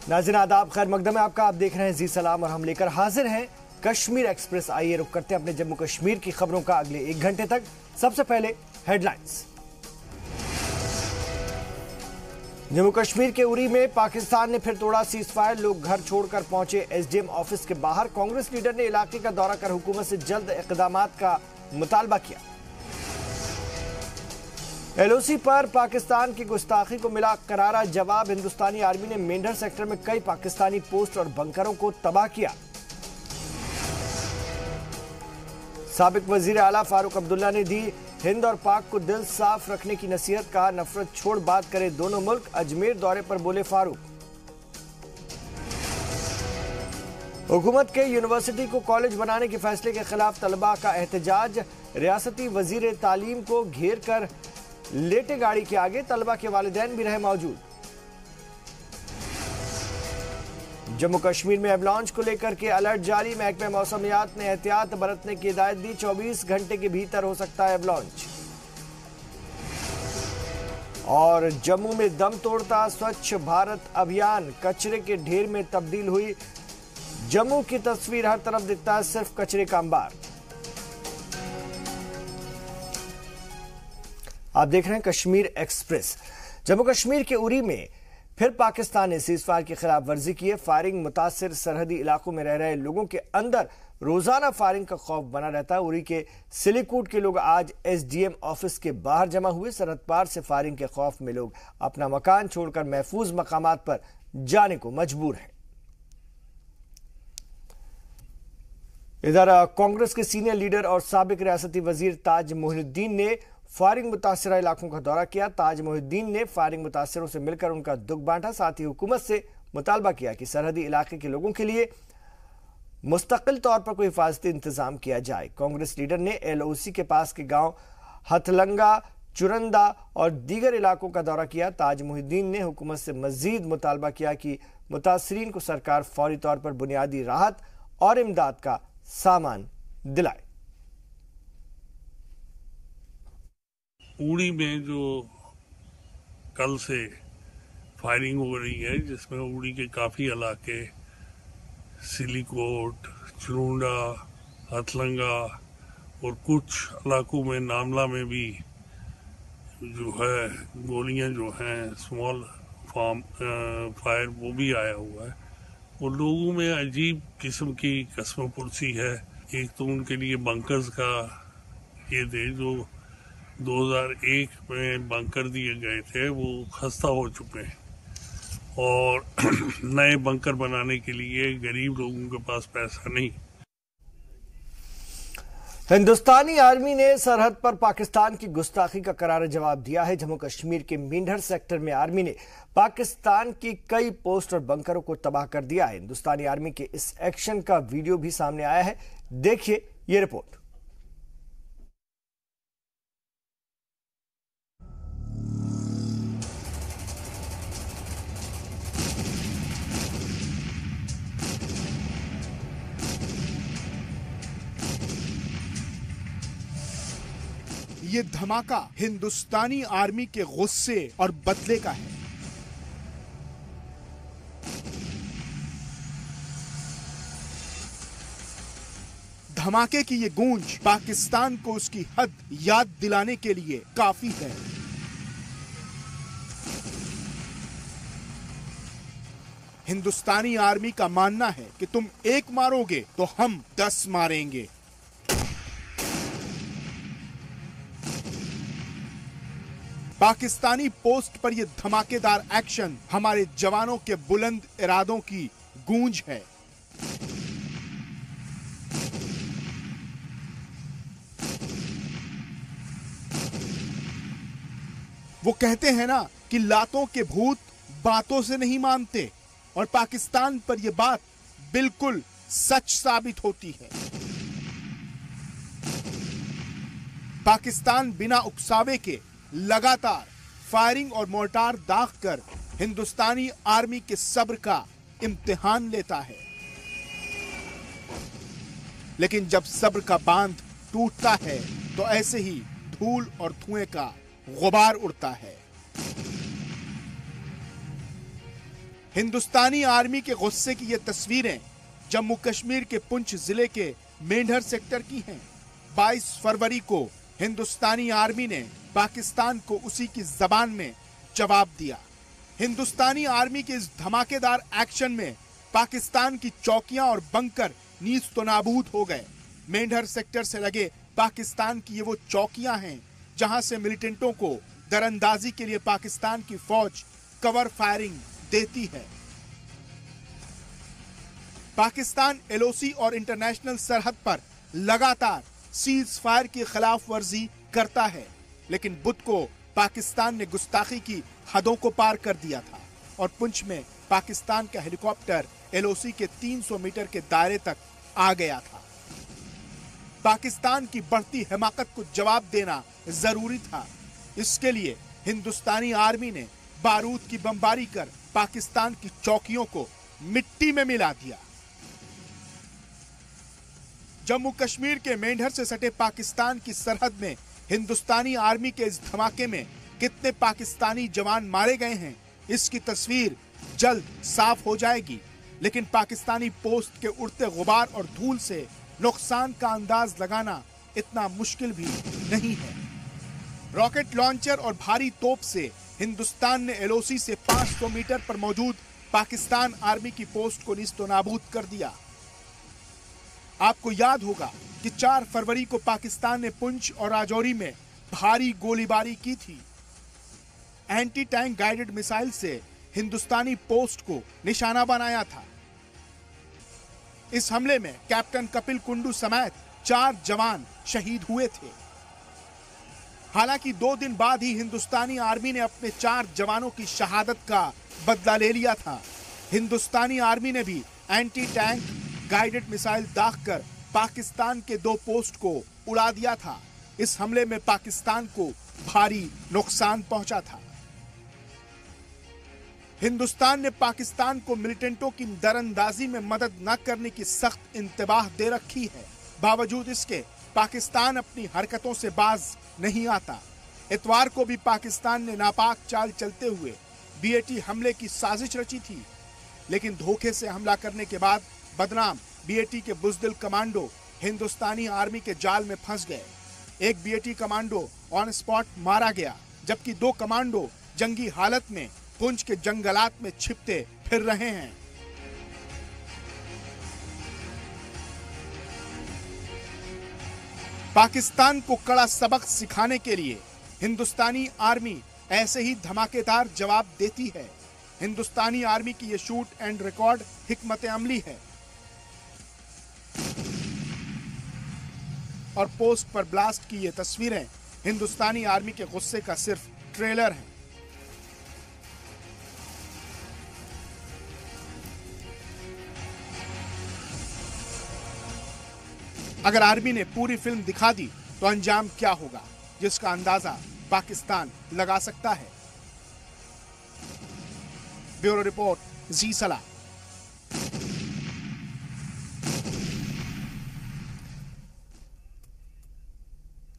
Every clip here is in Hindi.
नाज़रीन आदाब, खैर मकदम है आपका। आप देख रहे हैं जी सलाम और हम लेकर हाजिर हैं कश्मीर एक्सप्रेस। आइए रुक करते हैं अपने जम्मू कश्मीर की खबरों का अगले 1 घंटे तक। सबसे पहले हेडलाइंस। जम्मू कश्मीर के उरी में पाकिस्तान ने फिर तोड़ा सीजफायर। लोग घर छोड़कर पहुंचे एसडीएम ऑफिस के बाहर। कांग्रेस लीडर ने इलाके का दौरा कर हुकूमत से जल्द इक़दामात का मुतालबा किया। एलओसी पर पाकिस्तान की गुस्ताखी को मिला करारा जवाब। हिंदुस्तानी आर्मी ने मेंढर सेक्टर में कई पाकिस्तानी पोस्ट और बंकरों को तबाह किया। साबिक वजीर आला फारूक अब्दुल्ला ने दी हिंद और पाक को दिल साफ रखने की नसीहत। कहा नफरत छोड़ बात करे दोनों मुल्क। अजमेर दौरे पर बोले फारूक। हुकूमत के यूनिवर्सिटी को कॉलेज बनाने के फैसले के खिलाफ तलबा का एहतजाज। रियासती वजीर तालीम को घेर कर लेटे गाड़ी के आगे। तलबा के वालिदैन भी रहे मौजूद। जम्मू कश्मीर में एवलांच को लेकर के अलर्ट जारी। महकमे मौसमियात ने एहतियात बरतने की हिदायत दी। 24 घंटे के भीतर हो सकता है एवलांच। और जम्मू में दम तोड़ता स्वच्छ भारत अभियान। कचरे के ढेर में तब्दील हुई जम्मू की तस्वीर। हर तरफ दिखता है सिर्फ कचरे का अंबार। आप देख रहे हैं कश्मीर एक्सप्रेस। जम्मू कश्मीर के उरी में फिर पाकिस्तान ने सीजफायर की खिलाफ वर्जी की है। फायरिंग मुतासिर सरहदी इलाकों में रह रहे लोगों के अंदर रोजाना फायरिंग का खौफ बना रहता है। उरी के सिलीकूट के लोग आज एसडीएम ऑफिस के बाहर जमा हुए। सरहद पार से फायरिंग के खौफ में लोग अपना मकान छोड़कर महफूज मकामात पर जाने को मजबूर हैं। इधर कांग्रेस के सीनियर लीडर और साबिक रियासती वजीर ताज मोहिउद्दीन ने फायरिंग मुतासरा इलाकों का दौरा किया। ताज मोहिउद्दीन ने फायरिंग मुतासरों से मिलकर उनका दुख बांटा। साथ ही हुकूमत से मुतालबा किया कि सरहदी इलाके के लोगों के लिए मुस्तकिल तौर पर कोई हिफाजती इंतजाम किया जाए। कांग्रेस लीडर ने एलओसी के पास के गांव हथलंगा, चुरंदा और दीगर इलाकों का दौरा किया। ताज मोहिउद्दीन ने हुकूमत से मजीद मुतालबा किया कि मुतासरीन को सरकार फौरी तौर पर बुनियादी राहत और इमदाद का सामान दिलाए। उड़ी में जो कल से फायरिंग हो रही है, जिसमें उड़ी के काफ़ी इलाके सिलीकोट, चुरुंडा, हथलंगा और कुछ इलाकों में नामला में भी जो है गोलियां जो हैं स्मॉल फायर वो भी आया हुआ है। और लोगों में अजीब किस्म की कसमपुरसी है। एक तो उनके लिए बंकर्स का ये थे जो 2001 में बंकर दिए गए थे, वो खस्ता हो चुके हैं और नए बंकर बनाने के लिए गरीब लोगों के पास पैसा नहीं। हिंदुस्तानी आर्मी ने सरहद पर पाकिस्तान की गुस्ताखी का करारा जवाब दिया है। जम्मू कश्मीर के मेंढर सेक्टर में आर्मी ने पाकिस्तान की कई पोस्ट और बंकरों को तबाह कर दिया है। हिंदुस्तानी आर्मी के इस एक्शन का वीडियो भी सामने आया है। देखिए ये रिपोर्ट। ये धमाका हिंदुस्तानी आर्मी के गुस्से और बदले का है। धमाके की ये गूंज पाकिस्तान को उसकी हद याद दिलाने के लिए काफी है। हिंदुस्तानी आर्मी का मानना है कि तुम एक मारोगे तो हम 10 मारेंगे। पाकिस्तानी पोस्ट पर यह धमाकेदार एक्शन हमारे जवानों के बुलंद इरादों की गूंज है। वो कहते हैं ना कि लातों के भूत बातों से नहीं मानते, और पाकिस्तान पर यह बात बिल्कुल सच साबित होती है। पाकिस्तान बिना उकसावे के लगातार फायरिंग और मोर्टार दागकर हिंदुस्तानी आर्मी के सब्र का इम्तिहान लेता है। लेकिन जब सब्र का बांध टूटता है तो ऐसे ही धूल और धुएं का गुबार उड़ता है। हिंदुस्तानी आर्मी के गुस्से की ये तस्वीरें जम्मू कश्मीर के पुंछ जिले के मेंढर सेक्टर की हैं। 22 फरवरी को हिंदुस्तानी आर्मी ने पाकिस्तान को उसी की जबान में जवाब दिया। हिंदुस्तानी आर्मी के इस धमाकेदार एक्शन में पाकिस्तान की चौकियां और बंकर नीज तो नाबूद हो गए। मेंढर सेक्टर से लगे पाकिस्तान की ये वो चौकियां हैं जहां से मिलिटेंटों को दरअंदाजी के लिए पाकिस्तान की फौज कवर फायरिंग देती है। पाकिस्तान एलओसी और इंटरनेशनल सरहद पर लगातार सीज फायर की खिलाफ वर्जी करता है, लेकिन बुध को पाकिस्तान ने गुस्ताखी की हदों को पार कर दिया था और पुंछ में पाकिस्तान का हेलीकॉप्टर एलओसी के 300 मीटर के दायरे तक आ गया था। पाकिस्तान की बढ़ती हिमाकत को जवाब देना जरूरी था। इसके लिए हिंदुस्तानी आर्मी ने बारूद की बमबारी कर पाकिस्तान की चौकियों को मिट्टी में मिला दिया। जम्मू कश्मीर के मेंढर से सटे पाकिस्तान की सरहद में हिंदुस्तानी आर्मी के इस धमाके में कितने पाकिस्तानी जवान मारे गए हैं, इसकी तस्वीर जल्द साफ हो जाएगी। लेकिन पाकिस्तानी पोस्ट के उड़ते गुबार और धूल से नुकसान का अंदाज लगाना इतना मुश्किल भी नहीं है। रॉकेट लॉन्चर और भारी तोप से हिंदुस्तान ने एलओसी से 500 मीटर पर मौजूद पाकिस्तान आर्मी की पोस्ट को निस्तनाबूद कर दिया। आपको याद होगा कि 4 फरवरी को पाकिस्तान ने पुंछ और राजौरी में भारी गोलीबारी की थी। एंटी टैंक गाइडेड मिसाइल से हिंदुस्तानी पोस्ट को निशाना बनाया था। इस हमले में कैप्टन कपिल कुंडू समेत 4 जवान शहीद हुए थे। हालांकि 2 दिन बाद ही हिंदुस्तानी आर्मी ने अपने 4 जवानों की शहादत का बदला ले लिया था। हिंदुस्तानी आर्मी ने भी एंटी टैंक गाइडेड मिसाइल दागकर पाकिस्तान के 2 पोस्ट को उड़ा दिया था। इस हमले में पाकिस्तान को भारी नुकसान पहुंचा था। हिंदुस्तान ने पाकिस्तान को मिलिटेंटों की दरअंदाजी में मदद न करने की सख्त इंतबाह दे रखी है। बावजूद इसके पाकिस्तान अपनी हरकतों से बाज नहीं आता। इतवार को भी पाकिस्तान ने नापाक चाल चलते हुए बीएटी हमले की साजिश रची थी, लेकिन धोखे से हमला करने के बाद बदनाम बीएटी के बुजदिल कमांडो हिंदुस्तानी आर्मी के जाल में फंस गए। एक बीएटी कमांडो ऑन स्पॉट मारा गया, जबकि 2 कमांडो जंगी हालत में पुंछ के जंगलात में छिपते फिर रहे हैं। पाकिस्तान को कड़ा सबक सिखाने के लिए हिंदुस्तानी आर्मी ऐसे ही धमाकेदार जवाब देती है। हिंदुस्तानी आर्मी की ये शूट एंड रिकॉर्ड हिकमत अमली है और पोस्ट पर ब्लास्ट की ये तस्वीरें हिंदुस्तानी आर्मी के गुस्से का सिर्फ ट्रेलर है। अगर आर्मी ने पूरी फिल्म दिखा दी तो अंजाम क्या होगा, जिसका अंदाजा पाकिस्तान लगा सकता है। ब्यूरो रिपोर्ट, जी सलाह।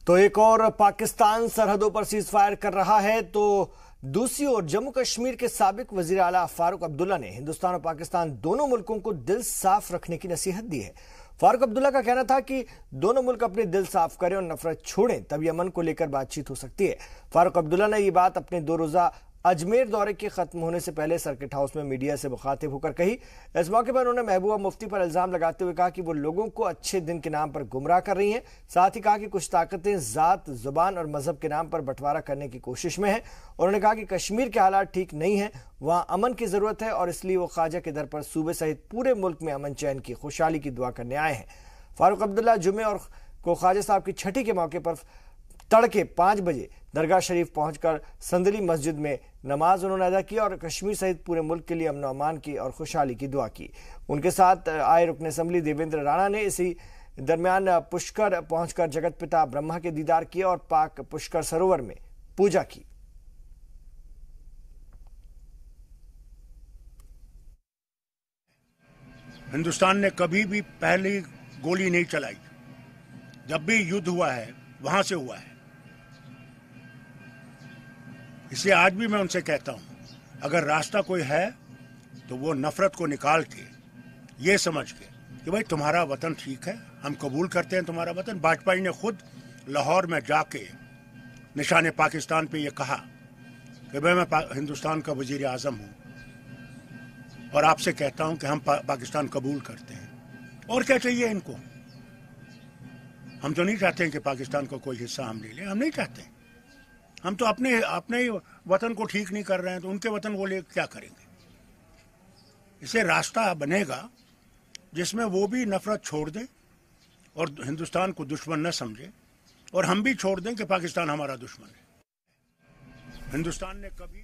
तो एक और पाकिस्तान सरहदों पर सीज फायर कर रहा है, तो दूसरी ओर जम्मू कश्मीर के साबिक वजीर आला फारूक अब्दुल्ला ने हिंदुस्तान और पाकिस्तान दोनों मुल्कों को दिल साफ रखने की नसीहत दी है। फारूक अब्दुल्ला का कहना था कि दोनों मुल्क अपने दिल साफ करें और नफरत छोड़ें, तभी अमन को लेकर बातचीत हो सकती है। फारूक अब्दुल्ला ने यह बात अपने 2 रोजा अजमेर दौरे के खत्म होने से पहले सर्किट हाउस में मीडिया से मुखातिब होकर कही। इस मौके पर उन्होंने महबूबा मुफ्ती पर इल्जाम लगाते हुए कहा कि वो लोगों को अच्छे दिन के नाम पर गुमराह कर रही हैं। साथ ही कहा कि कुछ ताकतें जात, जुबान और मजहब के नाम पर बंटवारा करने की कोशिश में है। उन्होंने कहा कि कश्मीर के हालात ठीक नहीं है, वहां अमन की जरूरत है और इसलिए वो ख्वाजा के दर पर सूबे सहित पूरे मुल्क में अमन चैन की खुशहाली की दुआ करने आए हैं। फारूक अब्दुल्ला जुमे और को ख्वाजा साहब की छठी के मौके पर तड़के 5 बजे दरगाह शरीफ पहुंचकर संदली मस्जिद में नमाज उन्होंने अदा की और कश्मीर सहित पूरे मुल्क के लिए अमन अमान की और खुशहाली की दुआ की। उनके साथ आए रुकन असम्बली देवेंद्र राणा ने इसी दरमियान पुष्कर पहुंचकर जगत पिता ब्रह्मा के दीदार किए और पाक पुष्कर सरोवर में पूजा की। हिंदुस्तान ने कभी भी पहली गोली नहीं चलाई। जब भी युद्ध हुआ है वहां से हुआ है। इसलिए आज भी मैं उनसे कहता हूं, अगर रास्ता कोई है तो वो नफरत को निकाल के ये समझ के कि भाई तुम्हारा वतन ठीक है, हम कबूल करते हैं तुम्हारा वतन। वाजपेयी ने खुद लाहौर में जाके निशान पाकिस्तान पे ये कहा कि भाई मैं हिंदुस्तान का वजीर आज़म हूँ और आपसे कहता हूँ कि हम पाकिस्तान कबूल करते हैं। और क्या चाहिए इनको? हम तो नहीं चाहते हैं कि पाकिस्तान का कोई हिस्सा हम ले लें, हम नहीं चाहते। हम तो अपने ही वतन को ठीक नहीं कर रहे हैं, तो उनके वतन को ले क्या करेंगे? इसे रास्ता बनेगा जिसमें वो भी नफरत छोड़ दें और हिंदुस्तान को दुश्मन न समझे, और हम भी छोड़ दें कि पाकिस्तान हमारा दुश्मन है। हिंदुस्तान ने कभी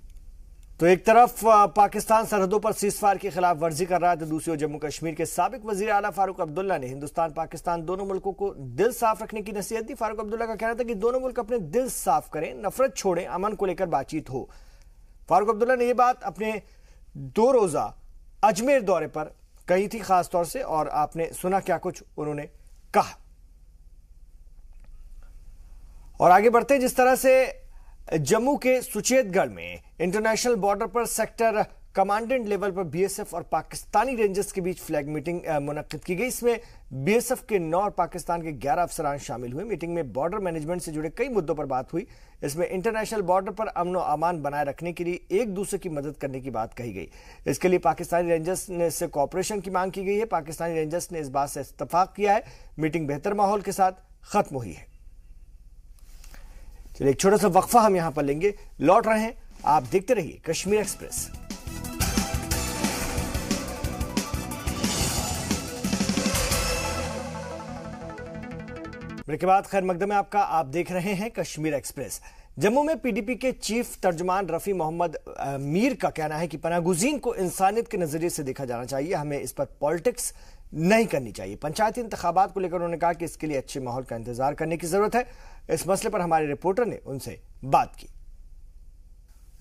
तो एक तरफ पाकिस्तान सरहदों पर सीजफायर की खिलाफ वर्जी कर रहा है, तो दूसरी ओर जम्मू कश्मीर के साबिक वजीर आला फारूक अब्दुल्ला ने हिंदुस्तान पाकिस्तान दोनों मुल्कों को दिल साफ रखने की नसीहत दी। फारूक अब्दुल्ला का कहना था कि दोनों मुल्क अपने दिल साफ करें, नफरत छोड़ें, अमन को लेकर बातचीत हो। फारूक अब्दुल्ला ने यह बात अपने 2 रोजा अजमेर दौरे पर कही थी खासतौर से, और आपने सुना क्या कुछ उन्होंने कहा। और आगे बढ़ते, जिस तरह से जम्मू के सुचेतगढ़ में इंटरनेशनल बॉर्डर पर सेक्टर कमांडेंट लेवल पर बीएसएफ और पाकिस्तानी रेंजर्स के बीच फ्लैग मीटिंग मुनक्किद की गई। इसमें बीएसएफ के 9 और पाकिस्तान के 11 अफसरान शामिल हुए। मीटिंग में बॉर्डर मैनेजमेंट से जुड़े कई मुद्दों पर बात हुई। इसमें इंटरनेशनल बॉर्डर पर अमन और अमान बनाए रखने के लिए एक दूसरे की मदद करने की बात कही गई। इसके लिए पाकिस्तानी रेंजर्स से कॉपरेशन की मांग की गई है। पाकिस्तानी रेंजर्स ने इस बात से इत्तेफाक किया है। मीटिंग बेहतर माहौल के साथ खत्म हुई है। चलिए एक छोटा सा वक्फा हम यहां पर लेंगे, लौट रहे हैं। आप देखते रहिए कश्मीर एक्सप्रेस। ब्रेक के बाद खैर मकदम में आपका, आप देख रहे हैं कश्मीर एक्सप्रेस। जम्मू में पीडीपी के चीफ तर्जमान रफी मोहम्मद मीर का कहना है कि पनागुज़ीन को इंसानियत के नजरिए से देखा जाना चाहिए, हमें इस पर पॉलिटिक्स नहीं करनी चाहिए। पंचायती इंतखाबात को लेकर उन्होंने कहा कि इसके लिए अच्छे माहौल का इंतजार करने की जरूरत है। इस मसले पर हमारे रिपोर्टर ने उनसे बात की।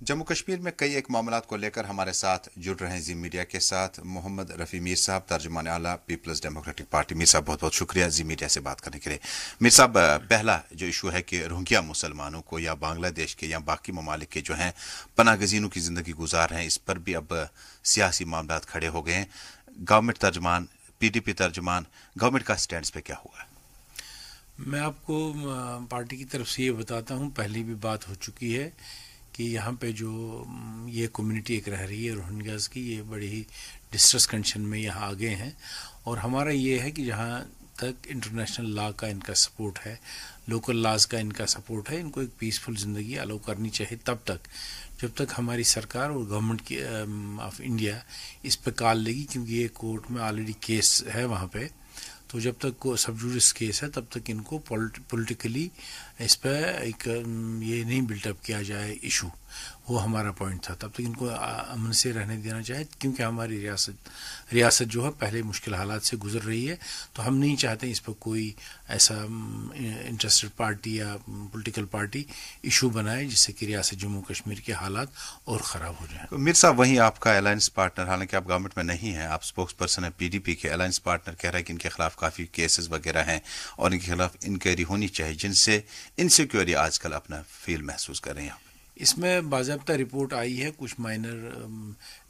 जम्मू कश्मीर में कई एक मामलात को लेकर हमारे साथ जुड़ रहे हैं जी मीडिया के साथ मोहम्मद रफ़ी मीर साहब, तर्जुमान आला पीपल्स डेमोक्रेटिक पार्टी। मीर साहब बहुत बहुत शुक्रिया जी मीडिया से बात करने के लिए। मीर साहब, पहला जो इशू है कि रोहिंग्या मुसलमानों को या बांग्लादेश के या बाकी ममालिक के जो हैं पनागज़ीनों की ज़िंदगी गुजार रहे हैं, इस पर भी अब सियासी मामलात खड़े हो गए हैं। गवर्नमेंट तर्जुमान, पीडीपी तर्जुमान, गवर्नमेंट का स्टैंड पे क्या हुआ? मैं आपको पार्टी की तरफ से ये बताता हूँ, पहले भी बात हो चुकी है कि यहाँ पे जो ये कम्युनिटी एक रह रही है रोहिंग्यास की, ये बड़ी ही डिस्ट्रेस कंडीशन में यहाँ आ गए हैं। और हमारा ये है कि जहाँ तक इंटरनेशनल लॉ का इनका सपोर्ट है, लोकल लॉज का इनका सपोर्ट है, इनको एक पीसफुल ज़िंदगी अलाउ करनी चाहिए तब तक जब तक हमारी सरकार और गवर्नमेंट की ऑफ इंडिया इस पर कॉल लेगी, क्योंकि ये कोर्ट में ऑलरेडी केस है वहाँ पे। तो जब तक को सब जुडिस केस है तब तक इनको पॉलिटिकली इस पर एक ये नहीं बिल्टअप किया जाए इशू, वो हमारा पॉइंट था। तब तक इनको अमन से रहने देना चाहिए, क्योंकि हमारी रियासत जो है पहले मुश्किल हालात से गुजर रही है। तो हम नहीं चाहते इस पर कोई ऐसा इंटरेस्टेड पार्टी या पॉलिटिकल पार्टी इशू बनाए जिससे कि रियासत जम्मू कश्मीर के हालात और ख़राब हो जाए। मीर साहब, वहीं आपका अलायंस पार्टनर, हालांकि आप गवर्नमेंट में नहीं हैं, आप स्पोक्स पर्सन है पीडीपी के, अलायंस पार्टनर कह रहा है कि इनके खिलाफ काफ़ी केसेस वगैरह हैं और इनके खिलाफ इंक्वायरी होनी चाहिए, जिनसे इनसिक्योरिटी आजकल अपना फील महसूस कर रहे हैं। इसमें बाज़ाब्ता रिपोर्ट आई है, कुछ माइनर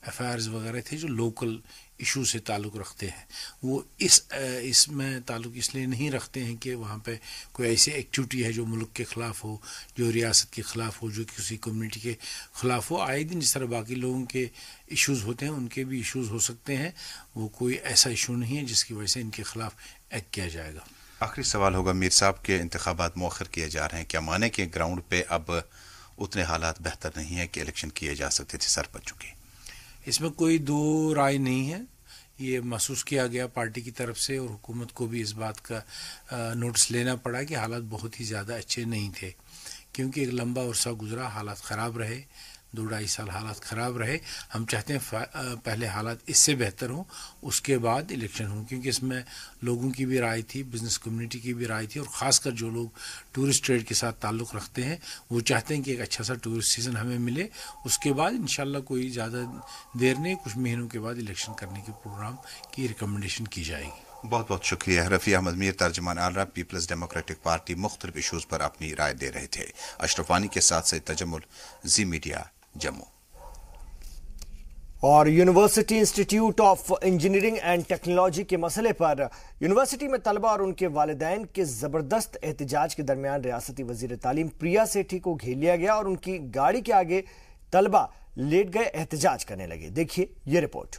एफआईआर्स वगैरह थे जो लोकल इशू से ताल्लुक़ रखते हैं। वो इसमें ताल्लुक़ इसलिए नहीं रखते हैं कि वहाँ पे कोई ऐसी एक्टिविटी है जो मुल्क के ख़िलाफ़ हो, जो रियासत के ख़िलाफ़ हो, जो किसी कम्युनिटी के ख़िलाफ़ हो। आए दिन जिस तरह बाकी लोगों के इश्यूज़ होते हैं उनके भी इश्यूज़ हो सकते हैं। वो कोई ऐसा इशू नहीं है जिसकी वजह से इनके ख़िलाफ़ एक्ट किया जाएगा। आखिरी सवाल होगा, मीर साहब के इंतखाबात मौखर किए जा रहे हैं, क्या माने कि ग्राउंड पे अब उतने हालात बेहतर नहीं है कि इलेक्शन किए जा सकते थे सरपंचों के? इसमें कोई दो राय नहीं है। ये महसूस किया गया पार्टी की तरफ से और हुकूमत को भी इस बात का नोटिस लेना पड़ा कि हालात बहुत ही ज़्यादा अच्छे नहीं थे, क्योंकि एक लंबा अरसा गुजरा, हालात ख़राब रहे, 2-2.5 साल हालात ख़राब रहे। हम चाहते हैं पहले हालात इससे बेहतर हों, उसके बाद इलेक्शन हों, क्योंकि इसमें लोगों की भी राय थी, बिज़नेस कम्युनिटी की भी राय थी, और ख़ासकर जो लोग टूरिस्ट ट्रेड के साथ ताल्लुक़ रखते हैं वो चाहते हैं कि एक अच्छा सा टूरिस्ट सीज़न हमें मिले। उसके बाद इंशाल्लाह कोई ज़्यादा देर नहीं, कुछ महीनों के बाद इलेक्शन करने के प्रोग्राम की रिकमेंडेशन की जाएगी। बहुत बहुत शुक्रिया। रफ़ी अहमद मीर, तर्जुमान आला पीपल्स डेमोक्रेटिक पार्टी, मुख्तलिफ इशूज़ पर अपनी राय दे रहे थे। अशरफ वानी के साथ से तजम्मुल, जी मीडिया, जम्मू। और university institute of engineering and technology के मसले पर यूनिवर्सिटी में तलबा और उनके वालिदैन के जबरदस्त एहतजाज के दरमियान रियासती वजीर तालीम प्रिया सेठी को घेर लिया गया और उनकी गाड़ी के आगे तलबा लेट गए, एहतजाज करने लगे। देखिए ये report.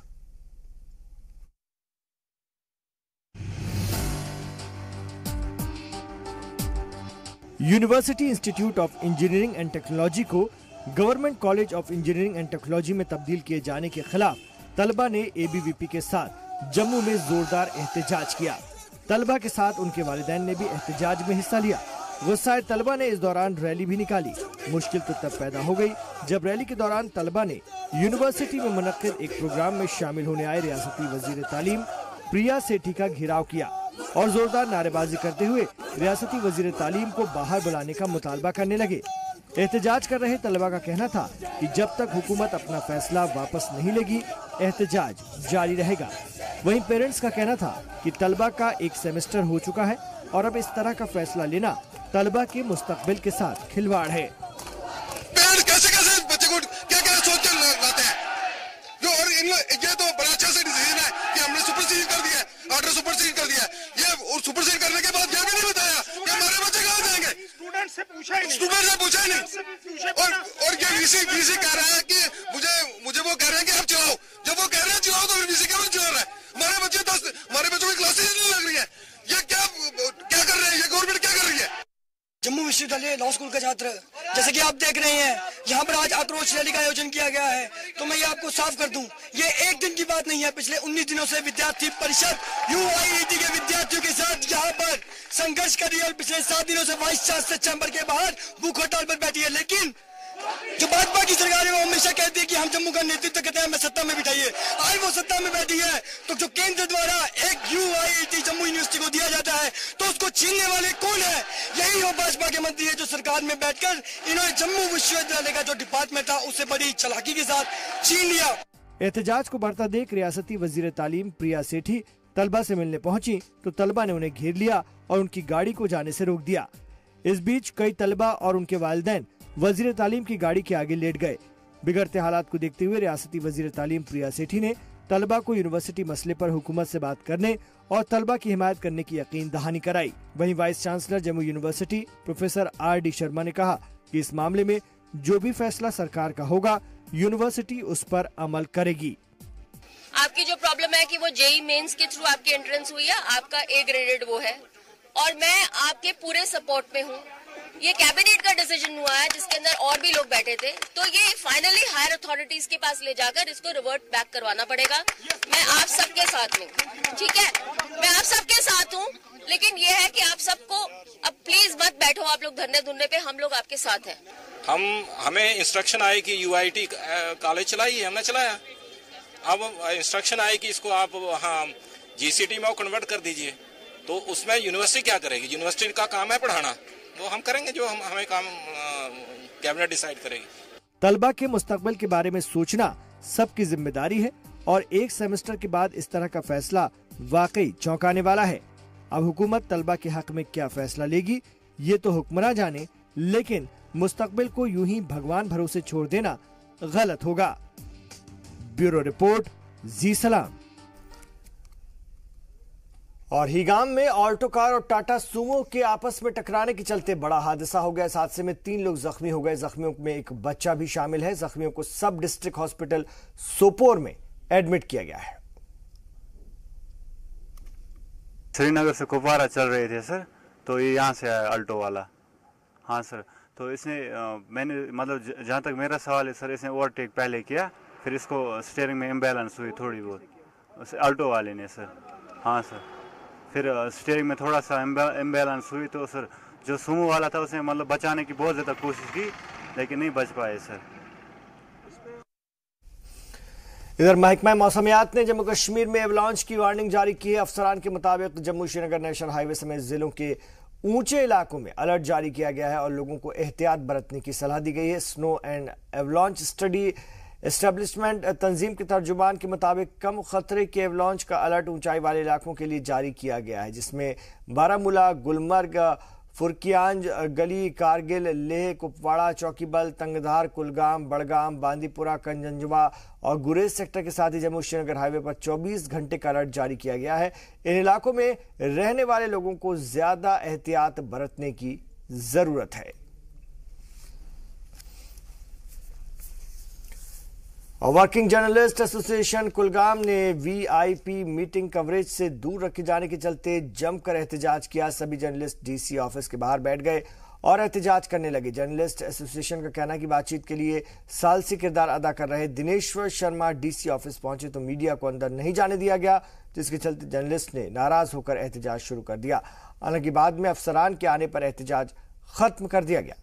University institute of engineering and technology को government college of engineering and technology में तब्दील किए जाने के खिलाफ तलबा ने एबीवीपी के साथ जम्मू में जोरदार एहतजाज किया। तलबा के साथ उनके वालिदैन ने भी एहतजाज में हिस्सा लिया। गुस्साए तलबा ने इस दौरान रैली भी निकाली। मुश्किल तो तब पैदा हो गई जब रैली के दौरान तलबा ने यूनिवर्सिटी में मुनक्किद एक प्रोग्राम में शामिल होने आए रियासती वजीर तालीम प्रिया सेठी का घेराव किया और जोरदार नारेबाजी करते हुए रियासती वजीर तालीम को बाहर बुलाने का मुतालबा करने लगे। एहतजाज कर रहे तलबा का कहना था कि जब तक हुकूमत अपना फैसला वापस नहीं लेगी एहतजाज जारी रहेगा। वहीं पेरेंट्स का कहना था कि तलबा का एक सेमेस्टर हो चुका है और अब इस तरह का फैसला लेना तलबा के मुस्तकबिल के साथ खिलवाड़ है। कैसे बच्चे को क्या सोच कर लाते हैं जो, और ये तो बड़ा अच्छा सा डिसीजन है कि हमने सुपरसीड कर दिया, ऑर्डर सुपरसीड कर दिया। ये और सुपरसीड करने के बाद ये भी नहीं बताया कि हमारे बच्चे कहाँ जाएंगे। स्टूडेंट से पूछा ही नहीं। और ये वीसी कह रहा है कि मुझे वो कह रहे हैं कि आप चलाओ। जब वो कह रहे हैं चलाओ तो फिर वीसी क्यों चला रहा है? हमारे बच्चों की क्लासेज नहीं लग रही है। ये क्या कर रहे हैं? ये गवर्नमेंट क्या कर रही है? जम्मू विश्वविद्यालय लॉ स्कूल का छात्र, जैसे कि आप देख रहे हैं यहाँ पर आज आक्रोश रैली का आयोजन किया गया है। तो मैं ये आपको साफ कर दूं, ये एक दिन की बात नहीं है। पिछले 19 दिनों से विद्यार्थी परिषद यूआईटी के विद्यार्थियों के साथ यहाँ पर संघर्ष कर रही है और पिछले 7 दिनों से वाइस चांसलर चैम्बर के बाहर भूख हड़ताल पर बैठी है। लेकिन जो भाजपा की सरकार है वो हमेशा कहती है कि हम जम्मू का नेतृत्व करते हैं, हमें सत्ता में बिठाइए। आज वो सत्ता में बैठी है तो जो केंद्र द्वारा एक यूआईटी जम्मू यूनिवर्सिटी को दिया जाता है तो उसको छीनने वाले कौन है? यही वो भाजपा के मंत्री है जो सरकार में बैठकर इन्होंने जम्मू विश्वविद्यालय का जो डिपार्टमेंट था उससे बड़ी चालाकी के साथ छीन लिया। एहतजाज को बढ़ता देख रियासती वजीर तालीम प्रिया सेठी तलबा से मिलने पहुंची तो तलबा ने उन्हें घेर लिया और उनकी गाड़ी को जाने से रोक दिया। इस बीच कई तलबा और उनके वालिदैन वजीर तालीम की गाड़ी के आगे लेट गए। बिगड़ते हालात को देखते हुए रियासती वजीर तालीम प्रिया सेठी ने तलबा को यूनिवर्सिटी मसले पर हुकूमत से बात करने और तलबा की हिमायत करने की यकीन दहानी कराई। वहीं vice chancellor Jammu university professor RD. Sharma ने कहा कि इस मामले में जो भी फैसला सरकार का होगा यूनिवर्सिटी उस पर अमल करेगी। आपकी जो प्रॉब्लम है कि वो जेई मेंस के थ्रू आपकी एंट्रेंस हुई है, आपका ए ग्रेडेड वो है और मैं आपके पूरे सपोर्ट में हूँ। ये कैबिनेट का डिसीजन हुआ है जिसके अंदर और भी लोग बैठे थे, तो ये फाइनली हायर अथॉरिटीज के पास ले जाकर इसको रिवर्ट बैक करवाना पड़ेगा। मैं आप सबके साथ हूँ, ठीक है, मैं आप सबके साथ हूँ, लेकिन ये है कि आप सबको अब प्लीज मत बैठो आप लोग धरने धुरने पे, हम लोग आपके साथ हैं। हमें इंस्ट्रक्शन आए कि यूआईटी कॉलेज चलाइए, हमने चलाया। अब इंस्ट्रक्शन आए कि इसको आप वहाँ जीसीटी में कन्वर्ट कर दीजिए, तो उसमें यूनिवर्सिटी क्या करेगी? यूनिवर्सिटी का काम है पढ़ाना, वो हम करेंगे जो हमें काम कैबिनेट डिसाइड करेगी। तलबा के मुस्तकबिल के बारे में सोचना सबकी जिम्मेदारी है और एक सेमेस्टर के बाद इस तरह का फैसला वाकई चौंकाने वाला है। अब हुकूमत तलबा के हक में क्या फैसला लेगी ये तो हुक्मरान जाने, लेकिन मुस्तकबिल को यूं ही भगवान भरोसे छोड़ देना गलत होगा। ब्यूरो रिपोर्ट, जी सलाम। और हीगाम में ऑल्टो कार और टाटा सुमो के आपस में टकराने के चलते बड़ा हादसा हो गया। इस हादसे में 3 लोग जख्मी हो गए। जख्मियों में एक बच्चा भी शामिल है। जख्मियों को सब डिस्ट्रिक्ट हॉस्पिटल सोपोर में एडमिट किया गया है। श्रीनगर से कुपवारा चल रहे थे सर, तो ये यहाँ से आया अल्टो वाला। हाँ सर, तो इसने मैंने मतलब जहाँ तक मेरा सवाल है सर, इसने ओवरटेक पहले किया, फिर इसको स्टीयरिंग में इम्बैलेंस हुई थोड़ी बहुत अल्टो वाले ने सर। हाँ सर, फिर स्टीयरिंग में थोड़ा सा इम्बैलेंस हुई तो सर जो सुमो वाला था उसने मतलब बचाने की बहुत ज़्यादा कोशिश की लेकिन नहीं बच पाए सर। इधर महकमा मौसमियात ने जम्मू कश्मीर में एवलांच की वार्निंग जारी की है। अफसरान के मुताबिक जम्मू श्रीनगर नेशनल हाईवे समेत जिलों के ऊंचे इलाकों में अलर्ट जारी किया गया है और लोगों को एहतियात बरतने की सलाह दी गई है। Snow and avalanche study establishment तंजीम के तर्जुमान के मुताबिक कम खतरे के एवलांच का अलर्ट ऊंचाई वाले इलाकों के लिए जारी किया गया है, जिसमें बारामूला, गुलमर्ग, फुरकियांज गली, कारगिल, लेह, कुपवाड़ा, चौकीबल, तंगधार, कुलगाम, बड़गाम, बांदीपुरा, कंजंजवा और गुरेज सेक्टर के साथ ही जम्मू श्रीनगर हाईवे पर 24 घंटे का अलर्ट जारी किया गया है। इन इलाकों में रहने वाले लोगों को ज्यादा एहतियात बरतने की जरूरत है। और वर्किंग जर्नलिस्ट एसोसिएशन कुलगाम ने वीआईपी मीटिंग कवरेज से दूर रखे जाने के चलते जमकर एहतजाज किया। सभी जर्नलिस्ट डीसी ऑफिस के बाहर बैठ गए और एहतजाज करने लगे। जर्नलिस्ट एसोसिएशन का कहना है कि बातचीत के लिए सालसी किरदार अदा कर रहे दिनेश्वर शर्मा डीसी ऑफिस पहुंचे तो मीडिया को अंदर नहीं जाने दिया गया, जिसके चलते जर्नलिस्ट ने नाराज होकर एहतजाज शुरू कर दिया। हालांकि बाद में अफसरान के आने पर एहतजाज खत्म कर दिया गया।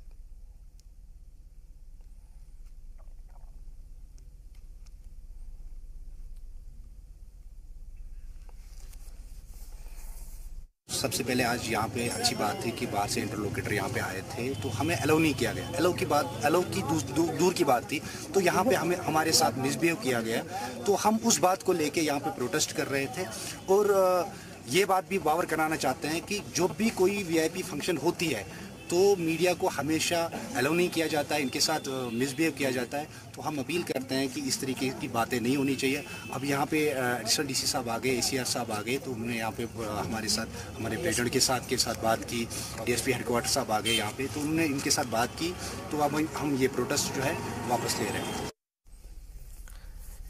सबसे पहले आज यहाँ पे अच्छी बात थी कि बाहर से इंटरलोकेटर यहाँ पे आए थे, तो हमें अलाउ नहीं किया गया। अलाउ की दूर की बात थी, तो यहाँ पे हमारे साथ मिसबिहेव किया गया। तो हम उस बात को लेके यहाँ पे प्रोटेस्ट कर रहे थे और ये बात भी बावर कराना चाहते हैं कि जब भी कोई वीआईपी फंक्शन होती है तो मीडिया को हमेशा अलाउ नहीं किया जाता है, इनके साथ मिसबिहेव किया जाता है। तो हम अपील करते हैं कि इस तरीके की बातें नहीं होनी चाहिए। अब यहाँ पे एडिशनल डीसी साहब आ गए, एसीआर साहब आ गए, तो उन्होंने यहाँ पे हमारे साथ, हमारे प्रेसिडेंट के साथ बात की। डीएसपी हेडक्वार्टर साहब आ गए यहाँ पे, तो उन्होंने इनके साथ बात की। तो अब हम ये प्रोटेस्ट जो है वापस ले रहे हैं।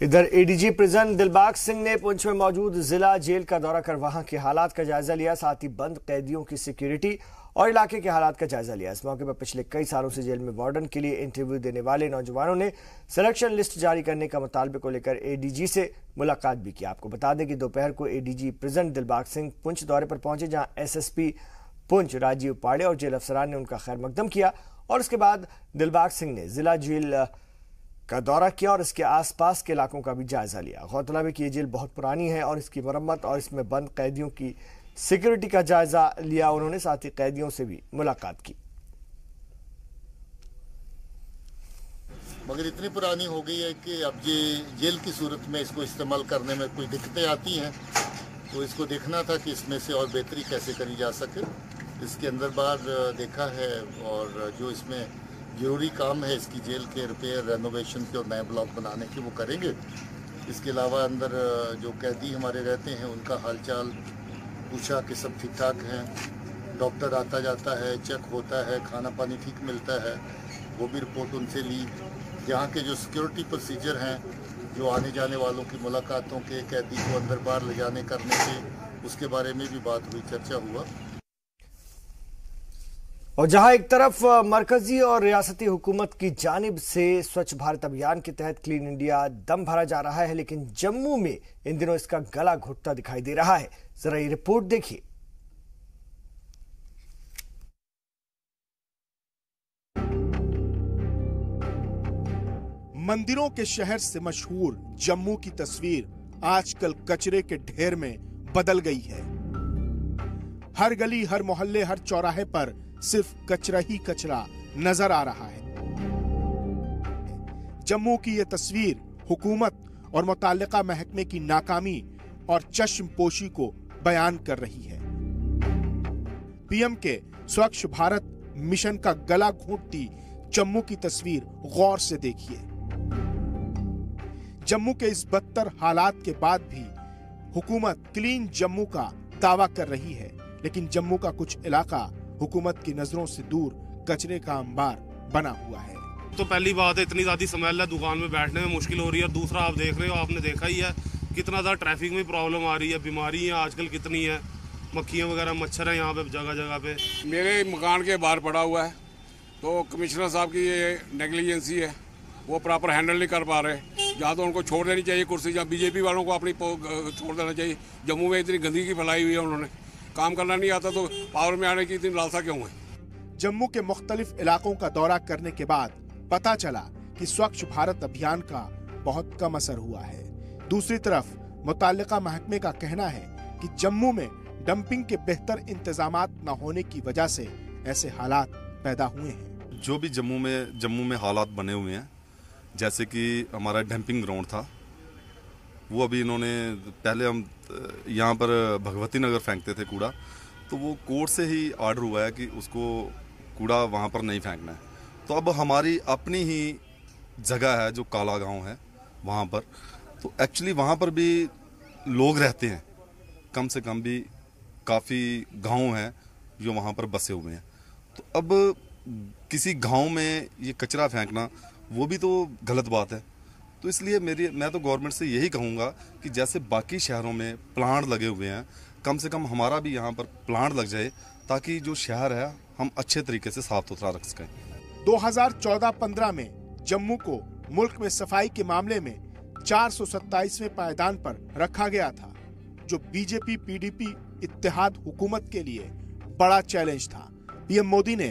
इधर एडीजी प्रिजन दिलबाग सिंह ने पुंछ में मौजूद जिला जेल का दौरा कर वहां के हालात का जायजा लिया, साथ ही बंद कैदियों की सिक्योरिटी और इलाके के हालात का जायजा लिया। इस मौके पर पिछले कई सालों से जेल में वार्डन के लिए इंटरव्यू देने वाले नौजवानों ने सिलेक्शन लिस्ट जारी करने का मुतालबे को लेकर एडीजी से मुलाकात भी की। आपको बता दें कि दोपहर को एडीजी प्रिजन दिलबाग सिंह पुंछ दौरे पर पहुंचे, जहां एसएसपी पुंछ राजीव पाड़े और जेल अफसरान ने उनका खैर मकदम किया और उसके बाद दिलबाग सिंह ने जिला जेल का दौरा किया और इसके आसपास के इलाकों का भी जायजा लिया। गौरतलब है कि ये जेल बहुत पुरानी है और इसकी मरम्मत और इसमें बंद कैदियों की सिक्योरिटी का जायजा लिया उन्होंने, साथ ही कैदियों से भी मुलाकात की। मगर इतनी पुरानी हो गई है कि अब ये जेल की सूरत में इसको इस्तेमाल करने में कुछ दिक्कतें आती हैं, तो इसको देखना था कि इसमें से और बेहतरी कैसे करी जा सके। इसके अंदर बाहर देखा है और जो इसमें जरूरी काम है इसकी जेल के रिपेयर, रेनोवेशन के और नए ब्लॉक बनाने के वो करेंगे। इसके अलावा अंदर जो कैदी हमारे रहते हैं उनका हालचाल पूछा कि सब ठीक ठाक हैं। डॉक्टर आता जाता है, चेक होता है, खाना पानी ठीक मिलता है, वो भी रिपोर्ट उनसे ली। यहाँ के जो सिक्योरिटी प्रोसीजर हैं, जो आने जाने वालों की मुलाकातों के, कैदी को अंदर बाहर ले जाने करने के, उसके बारे में भी बात हुई, चर्चा हुआ। और जहां एक तरफ मरकजी और रियासती हुकूमत की जानिब से स्वच्छ भारत अभियान के तहत क्लीन इंडिया दम भरा जा रहा है, लेकिन जम्मू में इन दिनों इसका गला घुटता दिखाई दे रहा है। जरा ये रिपोर्ट देखिए। मंदिरों के शहर से मशहूर जम्मू की तस्वीर आजकल कचरे के ढेर में बदल गई है। हर गली, हर मोहल्ले, हर चौराहे पर सिर्फ कचरा ही कचरा नजर आ रहा है। जम्मू की यह तस्वीर हुकूमत और मुताल्लिका महकमे की नाकामी और चश्मपोशी को बयान कर रही है। पीएम के स्वच्छ भारत मिशन का गला घोंटती जम्मू की तस्वीर गौर से देखिए। जम्मू के इस बदतर हालात के बाद भी हुकूमत क्लीन जम्मू का दावा कर रही है, लेकिन जम्मू का कुछ इलाका हुकूमत की नजरों से दूर कचरे का अंबार बना हुआ है। तो पहली बात है, इतनी ज्यादा स्मेल है, दुकान में बैठने में मुश्किल हो रही है। दूसरा आप देख रहे हो, आपने देखा ही है कितना ज्यादा ट्रैफिक में प्रॉब्लम आ रही है। बीमारियां आजकल कितनी है, मक्खियां वगैरह, मच्छर है यहाँ पे जगह जगह पे। मेरे मकान के बाहर पड़ा हुआ है, तो कमिश्नर साहब की ये नेग्लिजेंसी है, वो प्रॉपर हैंडल नहीं कर पा रहे। या तो उनको छोड़ देनी चाहिए कुर्सी, या बीजेपी वालों को अपनी छोड़ देना चाहिए। जम्मू में इतनी गंदगी फैलाई हुई है, उन्होंने काम करना नहीं आता तो पावर में आने की इतनी लालसा क्यों है। जम्मू के मुख्तलिफ इलाकों का दौरा करने के बाद पता चला कि स्वच्छ भारत अभियान का बहुत कम असर हुआ है। दूसरी तरफ मुताल्लिका महकमे का कहना है कि जम्मू में डंपिंग के बेहतर इंतजामात न होने की वजह से ऐसे हालात पैदा हुए हैं। जो भी जम्मू में हालात बने हुए हैं, जैसे कि हमारा डंपिंग ग्राउंड था, वो अभी इन्होंने, पहले हम यहाँ पर भगवती नगर फेंकते थे कूड़ा, तो वो कोर्ट से ही ऑर्डर हुआ है कि उसको कूड़ा वहाँ पर नहीं फेंकना है। तो अब हमारी अपनी ही जगह है जो काला गांव है वहाँ पर, तो एक्चुअली वहाँ पर भी लोग रहते हैं, कम से कम भी काफ़ी गांव हैं जो वहाँ पर बसे हुए हैं। तो अब किसी गांव में ये कचरा फेंकना वो भी तो गलत बात है। तो इसलिए मैं तो गवर्नमेंट से यही कहूँगा कि जैसे बाकी शहरों में प्लांट लगे हुए हैं, कम से कम हमारा भी यहाँ पर प्लांट लग जाए ताकि जो शहर है हम अच्छे तरीके से साफ सुथरा रख सकें। 2014-15 में जम्मू को मुल्क में सफाई के मामले में 427वें पायदान पर रखा गया था, जो बीजेपी पीडीपी इत्तेहाद हुकूमत के लिए बड़ा चैलेंज था। पीएम मोदी ने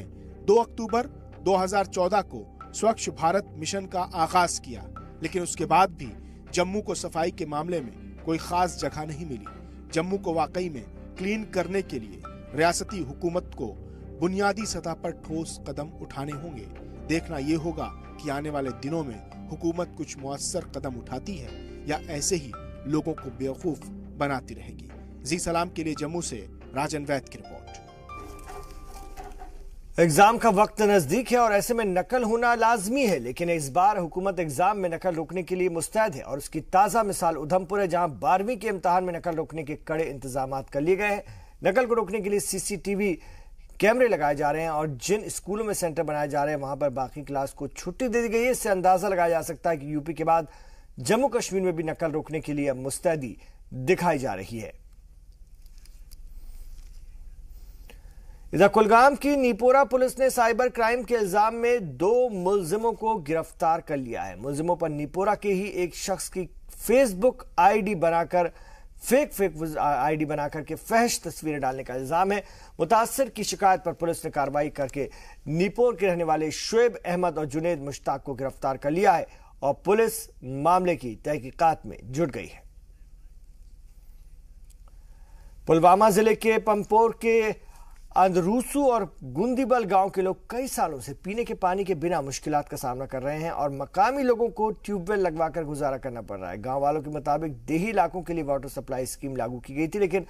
2 अक्टूबर 2014 को स्वच्छ भारत मिशन का आगाज किया, लेकिन उसके बाद भी जम्मू को सफाई के मामले में कोई खास जगह नहीं मिली। जम्मू को वाकई में क्लीन करने के लिए रियासती हुकूमत को बुनियादी सतह पर ठोस कदम उठाने होंगे। देखना ये होगा कि आने वाले दिनों में हुकूमत कुछ मुअस्सर कदम उठाती है या ऐसे ही लोगों को बेवकूफ बनाती रहेगी। जी सलाम के लिए जम्मू से राजन वैद की रिपोर्ट। एग्जाम का वक्त नजदीक है और ऐसे में नकल होना लाजमी है, लेकिन इस बार हुकूमत एग्जाम में नकल रोकने के लिए मुस्तैद है और उसकी ताजा मिसाल उधमपुर है, जहां 12वीं के इम्तिहान में नकल रोकने के कड़े इंतजाम कर लिए गए हैं। नकल को रोकने के लिए सीसीटीवी कैमरे लगाए जा रहे हैं और जिन स्कूलों में सेंटर बनाए जा रहे हैं वहां पर बाकी क्लास को छुट्टी दे दी गई है। इससे अंदाजा लगाया जा सकता है कि यूपी के बाद जम्मू कश्मीर में भी नकल रोकने के लिए मुस्तैदी दिखाई जा रही है। इधर कुलगाम की नीपोरा पुलिस ने साइबर क्राइम के इल्जाम में 2 मुलजिमों को गिरफ्तार कर लिया है। मुलजिमों पर नीपोरा के ही एक शख्स की फेसबुक आईडी बनाकर फेक आईडी बनाकर के फहश तस्वीरें डालने का इल्जाम है। मुतासिर की शिकायत पर पुलिस ने कार्रवाई करके नीपोर के रहने वाले शुएब अहमद और जुनेद मुश्ताक को गिरफ्तार कर लिया है और पुलिस मामले की तहकीकात में जुट गई है। पुलवामा जिले के पंपोर के अंदरूसू और गुंदीबल गांव के लोग कई सालों से पीने के पानी के बिना मुश्किलात का सामना कर रहे हैं और मकामी लोगों को ट्यूबवेल लगवाकर गुजारा करना पड़ रहा है। गांव वालों के मुताबिक देही इलाकों के लिए वाटर सप्लाई स्कीम लागू की गई थी, लेकिन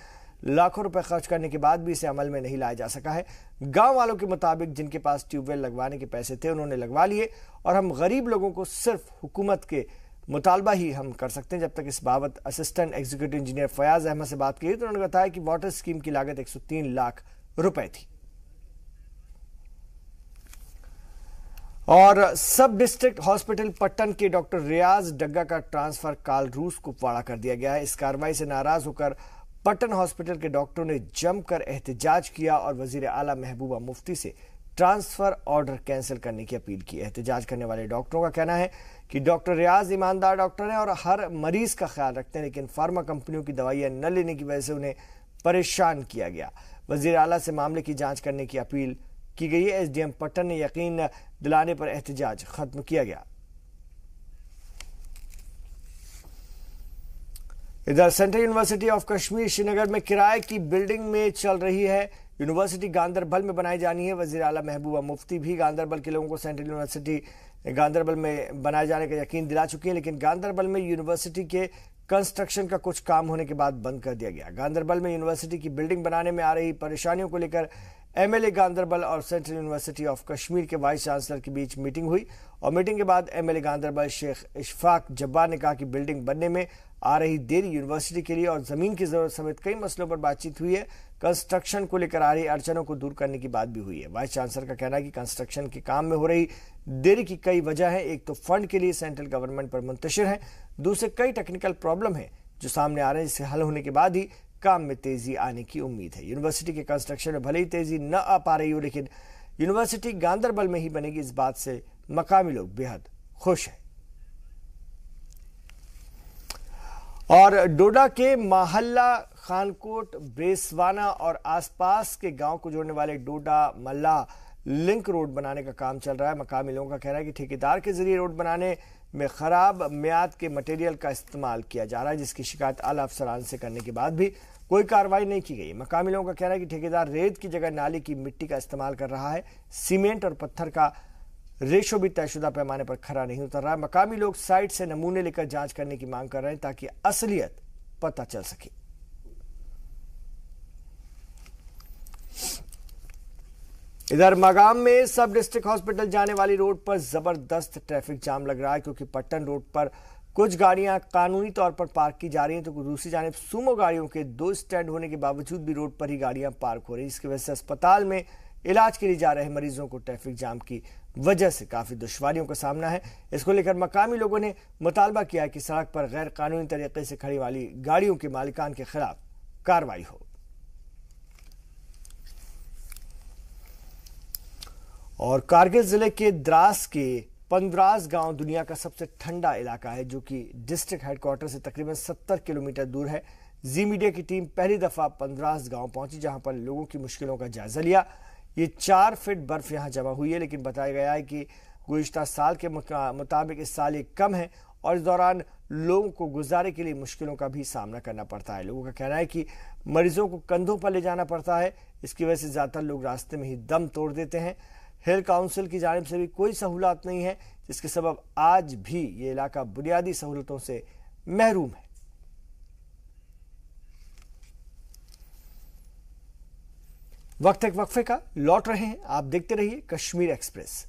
लाखों रुपए खर्च करने के बाद भी इसे अमल में नहीं लाया जा सका है। गांव वालों के मुताबिक जिनके पास ट्यूबवेल लगवाने के पैसे थे उन्होंने लगवा लिए और हम गरीब लोगों को सिर्फ हुकूमत के मुतालबा ही हम कर सकते हैं। जब तक इस बाबत assistant executive engineer Fayaz Ahmad से बात की तो उन्होंने बताया कि वाटर स्कीम की लागत 103 लाख रुपए थी। और सब डिस्ट्रिक्ट हॉस्पिटल पट्टन के डॉक्टर रियाज डग्गा का ट्रांसफर काल रूस कुपवाड़ा कर दिया गया है। इस कार्रवाई से नाराज होकर पट्टन हॉस्पिटल के डॉक्टरों ने जमकर एहतजाज किया और वजीर आला महबूबा मुफ्ती से ट्रांसफर ऑर्डर कैंसिल करने की अपील की। एहतजाज करने वाले डॉक्टरों का कहना है कि डॉक्टर रियाज ईमानदार डॉक्टर हैं और हर मरीज का ख्याल रखते हैं, लेकिन फार्मा कंपनियों की दवाइयां न लेने की वजह से उन्हें परेशान किया गया। वजीर आला से मामले की जांच करने की अपील की गई है। एसडीएम पट्टन ने यकीन दिलाने पर एहतजाज खत्म किया गया। इधर central university of Kashmir Srinagar में किराए की बिल्डिंग में चल रही है। यूनिवर्सिटी गांदरबल में बनाई जानी है। वजीर आला महबूबा मुफ्ती भी गांदरबल के लोगों को सेंट्रल यूनिवर्सिटी गांदरबल में बनाए जाने का यकीन दिला चुकी है, लेकिन गांदरबल में यूनिवर्सिटी के कंस्ट्रक्शन का कुछ काम होने के बाद बंद कर दिया गया। गांदरबल में यूनिवर्सिटी की बिल्डिंग बनाने में आ रही परेशानियों को लेकर एमएलए गांदरबल और सेंट्रल यूनिवर्सिटी ऑफ कश्मीर के वाइस चांसलर के बीच मीटिंग हुई और मीटिंग के बाद एमएलए गांदरबल शेख इशफाक जब्बार ने कहा कि बिल्डिंग बनने में आ रही देरी यूनिवर्सिटी के लिए और जमीन की जरूरत समेत कई मसलों पर बातचीत हुई है। कंस्ट्रक्शन को लेकर आ रही अड़चनों को दूर करने की बात भी हुई है। वाइस चांसलर का कहना है कि कंस्ट्रक्शन के काम में हो रही देरी की कई वजह है। एक तो फंड के लिए सेंट्रल गवर्नमेंट पर मुंतशिर है, दूसरे कई टेक्निकल प्रॉब्लम है जो सामने आ रहे हैं, जिससे हल होने के बाद ही काम में तेजी आने की उम्मीद है। यूनिवर्सिटी के कंस्ट्रक्शन में भले ही तेजी न आ पा रही हो, लेकिन यूनिवर्सिटी गांदरबल में ही बनेगी, इस बात से मकामी लोग बेहद खुश हैं। और डोडा के माहल्ला खानकोट ब्रेसवाना और आसपास के गांव को जोड़ने वाले डोडा मल्ला लिंक रोड बनाने का काम चल रहा है। मकामी लोगों का कहना है कि ठेकेदार के जरिए रोड बनाने में खराब मियाद के मटेरियल का इस्तेमाल किया जा रहा है, जिसकी शिकायत आला अफसरान से करने के बाद भी कोई कार्रवाई नहीं की गई। मकामी लोगों का कहना है कि ठेकेदार रेत की जगह नाली की मिट्टी का इस्तेमाल कर रहा है। सीमेंट और पत्थर का रेशो भी तयशुदा पैमाने पर खरा नहीं उतर रहा है। मकामी लोग साइट से नमूने लेकर जांच करने की मांग कर रहे हैं ताकि असलियत पता चल सके। इधर मगाम में सब डिस्ट्रिक्ट हॉस्पिटल जाने वाली रोड पर जबरदस्त ट्रैफिक जाम लग रहा है, क्योंकि पट्टन रोड पर कुछ गाड़ियां कानूनी तौर पर पार्क की जा रही हैं, तो दूसरी जानिब सुमो गाड़ियों के 2 स्टैंड होने के बावजूद भी रोड पर ही गाड़ियां पार्क हो रही हैं, जिसकी वजह से अस्पताल में इलाज के लिए जा रहे मरीजों को ट्रैफिक जाम की वजह से काफी दुश्वारियों का सामना है। इसको लेकर मकामी लोगों ने मुतालबा किया है कि सड़क पर गैर कानूनी तरीके से खड़ी वाली गाड़ियों के मालिकान के खिलाफ कार्रवाई हो। और कारगिल जिले के द्रास के पंद्रास गांव दुनिया का सबसे ठंडा इलाका है, जो कि डिस्ट्रिक्ट हेडक्वार्टर से तकरीबन 70 किलोमीटर दूर है। जी मीडिया की टीम पहली दफा पंद्रास गांव पहुंची, जहां पर लोगों की मुश्किलों का जायजा लिया। ये 4 फीट बर्फ यहां जमा हुई है, लेकिन बताया गया है कि गुज़िश्ता साल के मुताबिक इस साल ये कम है और इस दौरान लोगों को गुजारे के लिए मुश्किलों का भी सामना करना पड़ता है। लोगों का कहना है कि मरीजों को कंधों पर ले जाना पड़ता है, इसकी वजह से ज्यादातर लोग रास्ते में ही दम तोड़ देते हैं। हिल काउंसिल की जानिब से भी कोई सहूलत नहीं है, जिसके सबब आज भी ये इलाका बुनियादी सहूलतों से महरूम है। वक्त एक वक्फे का, लौट रहे हैं, आप देखते रहिए कश्मीर एक्सप्रेस।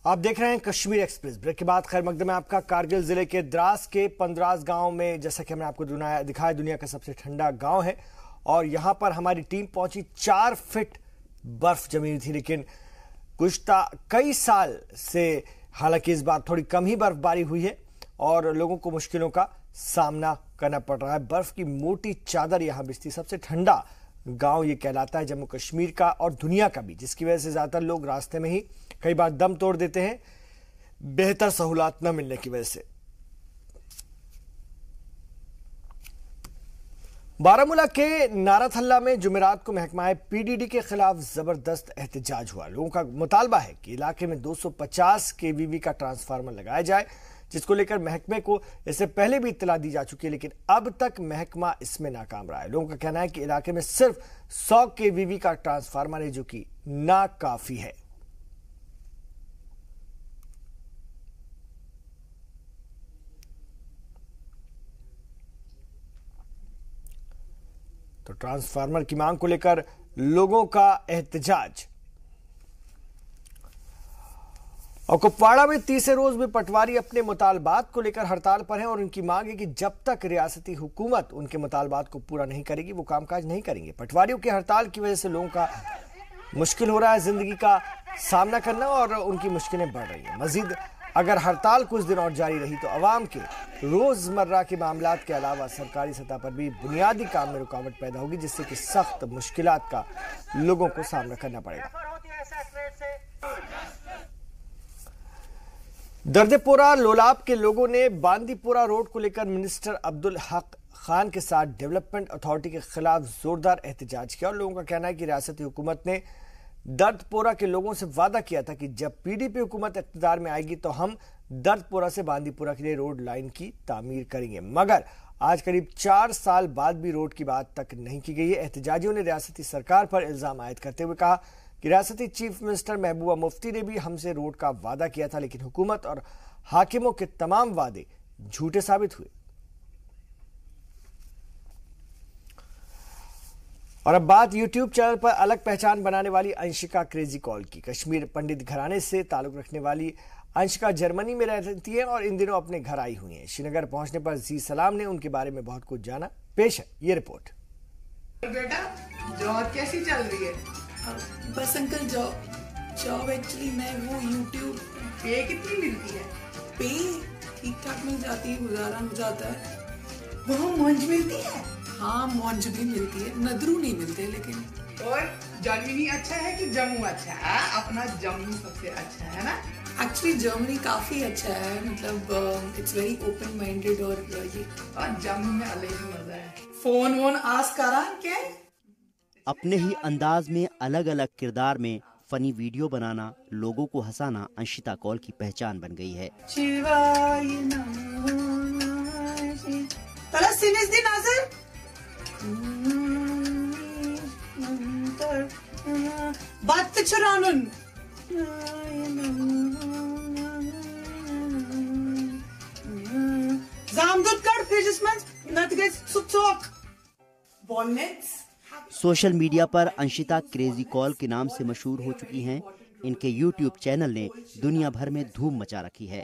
आप देख रहे हैं कश्मीर एक्सप्रेस। ब्रेक के बाद खैर मकदम है आपका। कारगिल जिले के द्रास के पंद्रास गांव में, जैसा कि हमने आपको दिखाया, दुनिया का सबसे ठंडा गांव है और यहां पर हमारी टीम पहुंची। 4 फीट बर्फ जमी हुई थी, लेकिन गुज़िश्ता कई साल से हालांकि इस बार थोड़ी कम ही बर्फबारी हुई है और लोगों को मुश्किलों का सामना करना पड़ रहा है। बर्फ की मोटी चादर यहां बिछती। सबसे ठंडा गांव ये कहलाता है जम्मू कश्मीर का और दुनिया का भी, जिसकी वजह से ज्यादातर लोग रास्ते में ही कई बार दम तोड़ देते हैं, बेहतर सहूलत न मिलने की वजह से। बारामूला के नाराथल्ला में जुमेरात को महकमा पीडीडी के खिलाफ जबरदस्त एहतजाज हुआ। लोगों का मुतालबा है कि इलाके में 250 केवीवी का ट्रांसफार्मर लगाया जाए, जिसको लेकर महकमे को इससे पहले भी इत्तला दी जा चुकी है, लेकिन अब तक महकमा इसमें नाकाम रहा है। लोगों का कहना है कि इलाके में सिर्फ 100 केवीवी का ट्रांसफार्मर है, जो कि नाकाफी है। तो ट्रांसफार्मर की मांग को लेकर लोगों का एहतजाज। और कुपवाड़ा में तीसरे रोज भी पटवारी अपने मुतालबात को लेकर हड़ताल पर हैं और उनकी मांग है कि जब तक रियासती हुकूमत उनके मुतालबात को पूरा नहीं करेगी वो कामकाज नहीं करेंगे। पटवारियों की हड़ताल की वजह से लोगों का मुश्किल हो रहा है जिंदगी का सामना करना और उनकी मुश्किलें बढ़ रही हैं। मजीद अगर हड़ताल कुछ दिन और जारी रही तो अवाम के रोजमर्रा के मामलात के अलावा सरकारी सतह पर भी बुनियादी काम में रुकावट पैदा होगी, जिससे कि सख्त मुश्किलात का लोगों को सामना करना पड़ेगा। दर्देपोरा लोलाब के लोगों ने बांदीपोरा रोड को लेकर मिनिस्टर अब्दुल हक खान के साथ डेवलपमेंट अथॉरिटी के खिलाफ जोरदार एहतजाज किया और लोगों का कहना है कि रियासती हुकूमत ने दर्दपोरा के लोगों से वादा किया था कि जब पीडीपी हुकूमत इक़्तिदार में आएगी तो हम दर्दपोरा से बांदीपोरा के लिए रोड लाइन की तामीर करेंगे, मगर आज करीब 4 साल बाद भी रोड की बात तक नहीं की गई है। एहतजाजियों ने रियासती सरकार पर इल्जाम आयद करते हुए कहा कि रियासती चीफ मिनिस्टर महबूबा मुफ्ती ने भी हमसे रोड का वादा किया था, लेकिन हुकूमत और हाकिमों के तमाम वादे झूठे साबित हुए। और अब बात यूट्यूब चैनल पर अलग पहचान बनाने वाली अंशिका क्रेजी कॉल की। कश्मीर पंडित घराने से ताल्लुक रखने वाली अंशिका जर्मनी में रहती है और इन दिनों अपने घर आई हुई है। श्रीनगर पहुंचने पर जी सलाम ने उनके बारे में बहुत कुछ जाना। पेश है ये रिपोर्ट। बेटा जॉब कैसी चल रही है? बस अंकल जॉब एक्चुअली मैं वो यूट्यूब पे कितनी मिलती है? पे ठीक ठाक मिल जाती है, गुजारा हो जाता है। वहाँ मौज मिलती है? हाँ मौज भी मिलती है, नदरू नहीं मिलते लेकिन। और जर्मनी अच्छा है कि जम्मू अच्छा है? अपना जम्मू सबसे अच्छा है ना? एक्चुअली जर्मनी काफी अच्छा है, मतलब इट्स वेरी ओपन माइंडेड और ये और जम्मू में अलग ही मजा है। फोन वोन आस करा क्या? अपने ही अंदाज में अलग अलग किरदार में फनी वीडियो बनाना, लोगों को हंसाना अंशिता कौल की पहचान बन गई है। बात चुरानुन vismans, not get sucuk. Walnuts. Social media पर अंशिता क्रेजी कॉल के नाम से मशहूर हो चुकी हैं। इनके YouTube चैनल ने दुनिया भर में धूम मचा रखी है।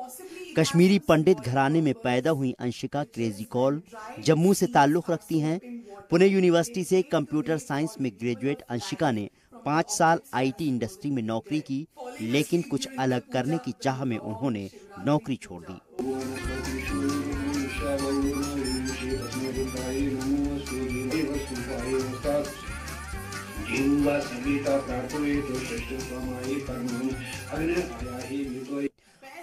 कश्मीरी पंडित घराने में पैदा हुई अंशिका क्रेजी कॉल जम्मू से ताल्लुक़ रखती हैं। पुणे यूनिवर्सिटी से कंप्यूटर साइंस में ग्रेजुएट अंशिका ने 5 साल IT इंडस्ट्री में नौकरी की, लेकिन कुछ अलग करने की चाह में उन्होंने नौकरी छोड़ दी।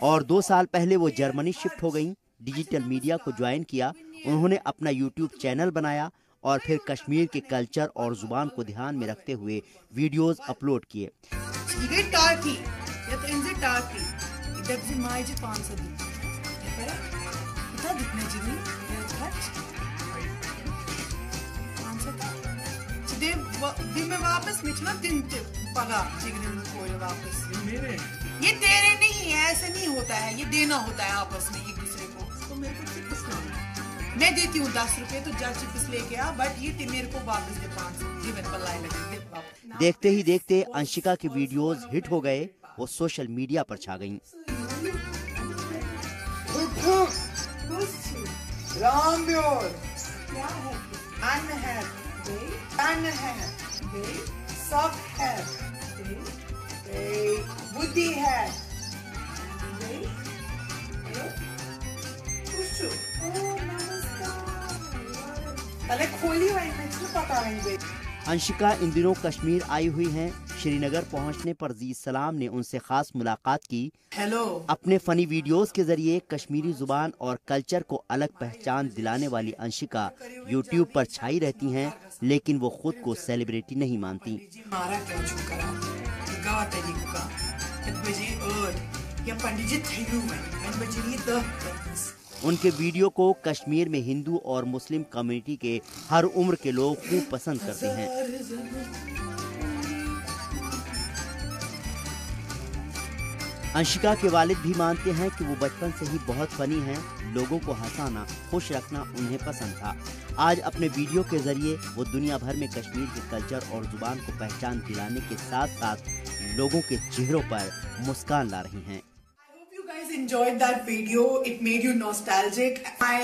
और 2 साल पहले वो जर्मनी शिफ्ट हो गईं। डिजिटल मीडिया को ज्वाइन किया। उन्होंने अपना YouTube चैनल बनाया और फिर कश्मीर के कल्चर और जुबान को ध्यान में रखते हुए वीडियोस अपलोड किए। ये तेरे नहीं है, ऐसे नहीं होता है, ये देना होता है आपस में एक दूसरे को। तो मेरे को चिप्स लाना, मैं देती हूँ 10 रुपए, तो जा चिप्स लेके आ, बट ये मेरे को वापस दे 500। जी मेरे को लाई लगे। देखते ही देखते अंशिका के वीडियोस हिट हो गए। वो सोशल मीडिया पर छा गईं। बुद्धि है। खोली हुई पता नहीं। अंशिका इन दिनों कश्मीर आई हुई हैं। श्रीनगर पहुंचने पर जी सलाम ने उनसे खास मुलाकात की। हेलो। अपने फनी वीडियोस के जरिए कश्मीरी जुबान और कल्चर को अलग पहचान दिलाने वाली अंशिका YouTube पर छाई रहती हैं, लेकिन वो खुद को सेलिब्रिटी नहीं मानती। उनके वीडियो को कश्मीर में हिंदू और मुस्लिम कम्युनिटी के हर उम्र के लोग खूब पसंद करते हैं। अंशिका के वालिद भी मानते हैं कि वो बचपन से ही बहुत फनी हैं। लोगों को हंसाना, खुश रखना उन्हें पसंद था। आज अपने वीडियो के जरिए वो दुनिया भर में कश्मीर के कल्चर और जुबान को पहचान दिलाने के साथ साथ लोगों के चेहरों पर मुस्कान ला रही हैं। Enjoyed that video. It made you nostalgic. My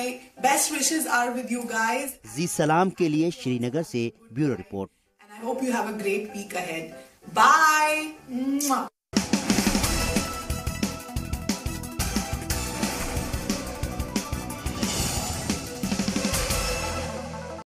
best wishes are with you guys. जी सलाम के लिए श्रीनगर से bureau report. And I hope you have a great week ahead. Bye.